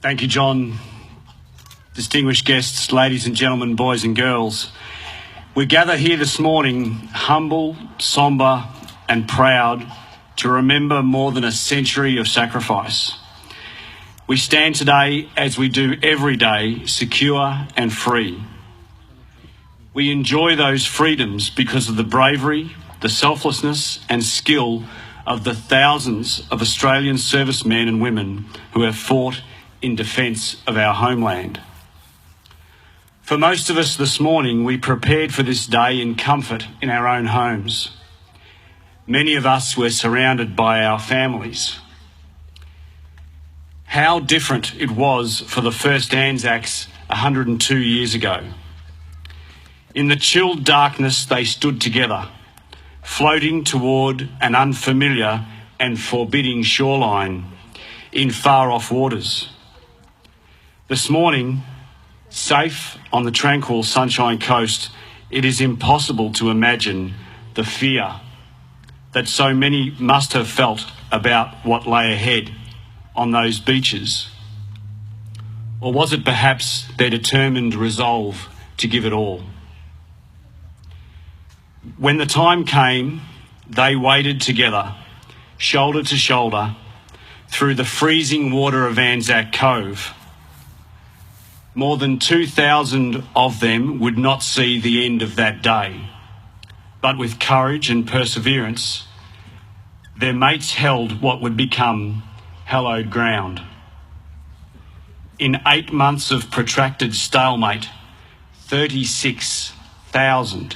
Thank you, John. Distinguished guests, ladies and gentlemen, boys and girls, we gather here this morning humble, sombre and proud to remember more than a century of sacrifice. We stand today, as we do every day, secure and free. We enjoy those freedoms because of the bravery, the selflessness and skill of the thousands of Australian servicemen and women who have fought in defence of our homeland. For most of us this morning, we prepared for this day in comfort in our own homes. Many of us were surrounded by our families. How different it was for the first Anzacs 102 years ago. In the chilled darkness, they stood together, floating toward an unfamiliar and forbidding shoreline in far-off waters. This morning, safe on the tranquil Sunshine Coast, it is impossible to imagine the fear that so many must have felt about what lay ahead on those beaches. Or was it perhaps their determined resolve to give it all? When the time came, they waded together, shoulder to shoulder, through the freezing water of Anzac Cove. More than 2,000 of them would not see the end of that day, but with courage and perseverance, their mates held what would become hallowed ground. In 8 months of protracted stalemate, 36,000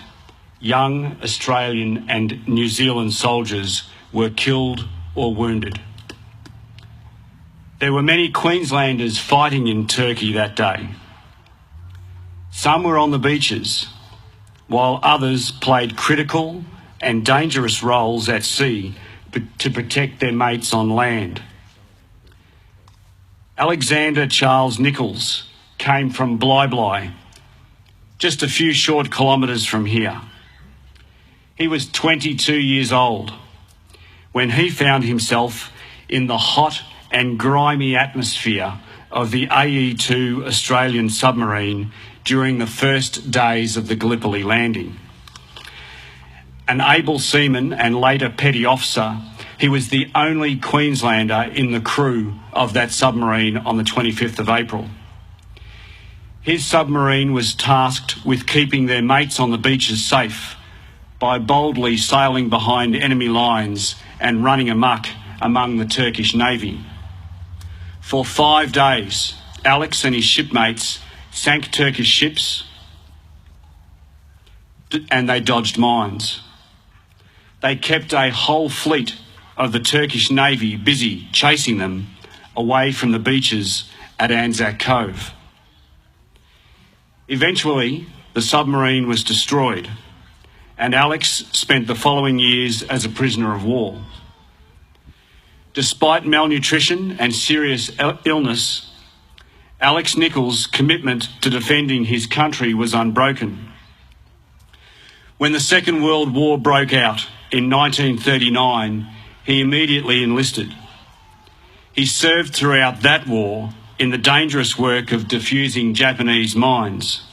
young Australian and New Zealand soldiers were killed or wounded. There were many Queenslanders fighting in Turkey that day. Some were on the beaches, while others played critical and dangerous roles at sea to protect their mates on land. Alexander Charles Nichols came from Beerwah, just a few short kilometres from here. He was 22 years old when he found himself in the hot and grimy atmosphere of the AE-2 Australian submarine during the first days of the Gallipoli landing. An able seaman and later petty officer, he was the only Queenslander in the crew of that submarine on the 25th of April. His submarine was tasked with keeping their mates on the beaches safe by boldly sailing behind enemy lines and running amok among the Turkish Navy. For 5 days, Alex and his shipmates sank Turkish ships and they dodged mines. They kept a whole fleet of the Turkish Navy busy chasing them away from the beaches at Anzac Cove. Eventually, the submarine was destroyed, and Alex spent the following years as a prisoner of war. Despite malnutrition and serious illness, Alex Nichols' commitment to defending his country was unbroken. When the Second World War broke out in 1939, he immediately enlisted. He served throughout that war in the dangerous work of defusing Japanese mines.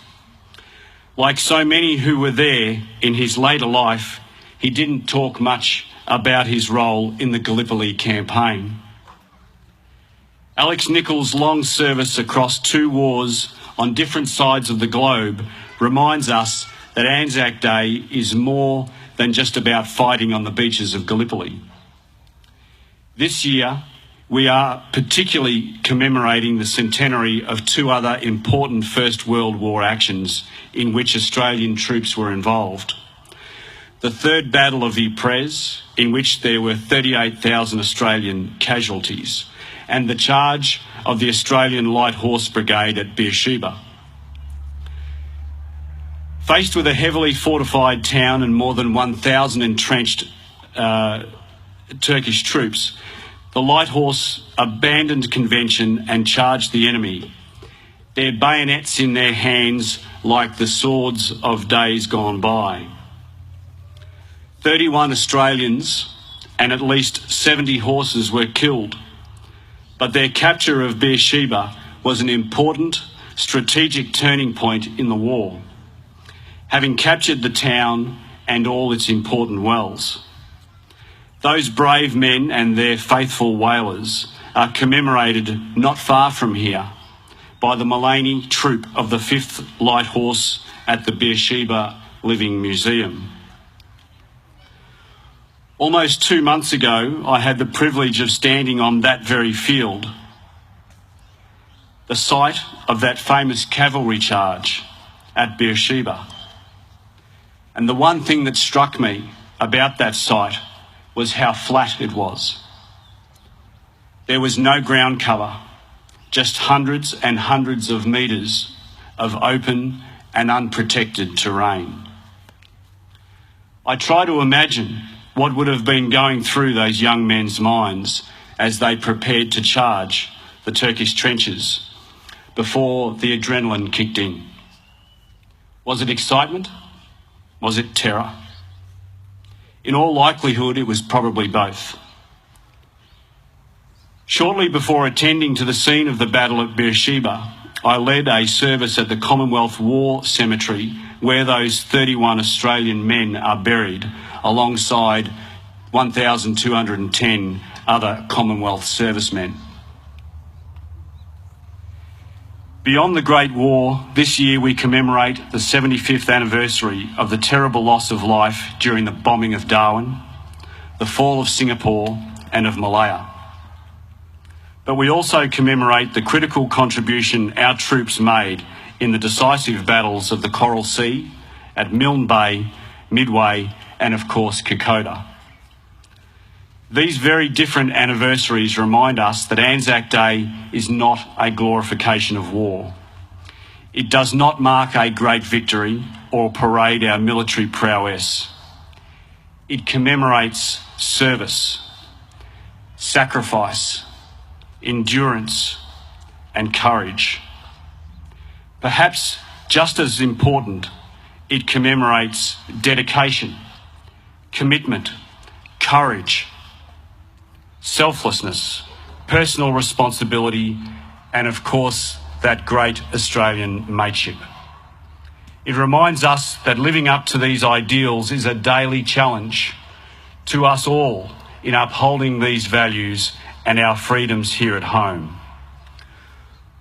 Like so many who were there in his later life, he didn't talk much about his role in the Gallipoli campaign. Alex Nichols' long service across 2 wars on different sides of the globe reminds us that Anzac Day is more than just about fighting on the beaches of Gallipoli. This year, we are particularly commemorating the centenary of 2 other important First World War actions in which Australian troops were involved. The Third Battle of Ypres, in which there were 38,000 Australian casualties, and the charge of the Australian Light Horse Brigade at Beerwah. Faced with a heavily fortified town and more than 1,000 entrenched Turkish troops, the Light Horse abandoned convention and charged the enemy, their bayonets in their hands like the swords of days gone by. 31 Australians and at least 70 horses were killed, but their capture of Beersheba was an important strategic turning point in the war, having captured the town and all its important wells. Those brave men and their faithful whalers are commemorated not far from here by the Mullaney Troop of the 5th Light Horse at the Beerwah Living Museum. Almost 2 months ago, I had the privilege of standing on that very field, the site of that famous cavalry charge at Beerwah. And the one thing that struck me about that site was how flat it was. There was no ground cover, just hundreds and hundreds of metres of open and unprotected terrain. I try to imagine what would have been going through those young men's minds as they prepared to charge the Turkish trenches before the adrenaline kicked in. Was it excitement? Was it terror? In all likelihood, it was probably both. Shortly before attending to the scene of the battle at Beerwah, I led a service at the Commonwealth War Cemetery where those 31 Australian men are buried alongside 1,210 other Commonwealth servicemen. Beyond the Great War, this year we commemorate the 75th anniversary of the terrible loss of life during the bombing of Darwin, the fall of Singapore and of Malaya. But we also commemorate the critical contribution our troops made in the decisive battles of the Coral Sea, at Milne Bay, Midway and of course Kokoda. These very different anniversaries remind us that Anzac Day is not a glorification of war. It does not mark a great victory or parade our military prowess. It commemorates service, sacrifice, endurance and courage. Perhaps just as important, it commemorates dedication, commitment, courage, selflessness, personal responsibility, and of course, that great Australian mateship. It reminds us that living up to these ideals is a daily challenge to us all in upholding these values and our freedoms here at home.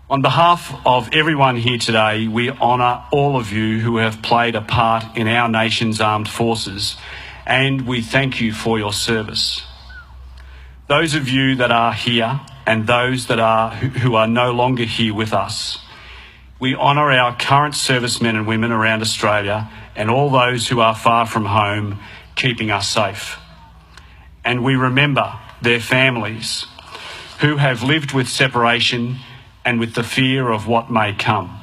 On behalf of everyone here today, we honour all of you who have played a part in our nation's armed forces, and we thank you for your service. Those of you that are here and those who are no longer here with us, we honour our current servicemen and women around Australia and all those who are far from home, keeping us safe. And we remember their families who have lived with separation and with the fear of what may come.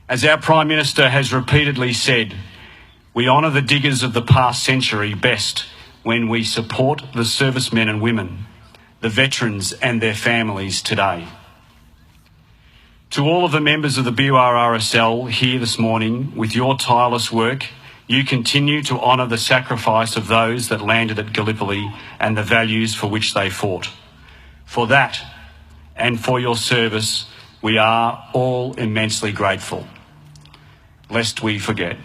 As our Prime Minister has repeatedly said, we honour the diggers of the past century best when we support the servicemen and women, the veterans and their families today. To all of the members of the Beerwah RSL here this morning, with your tireless work, you continue to honour the sacrifice of those that landed at Gallipoli and the values for which they fought. For that and for your service, we are all immensely grateful, lest we forget.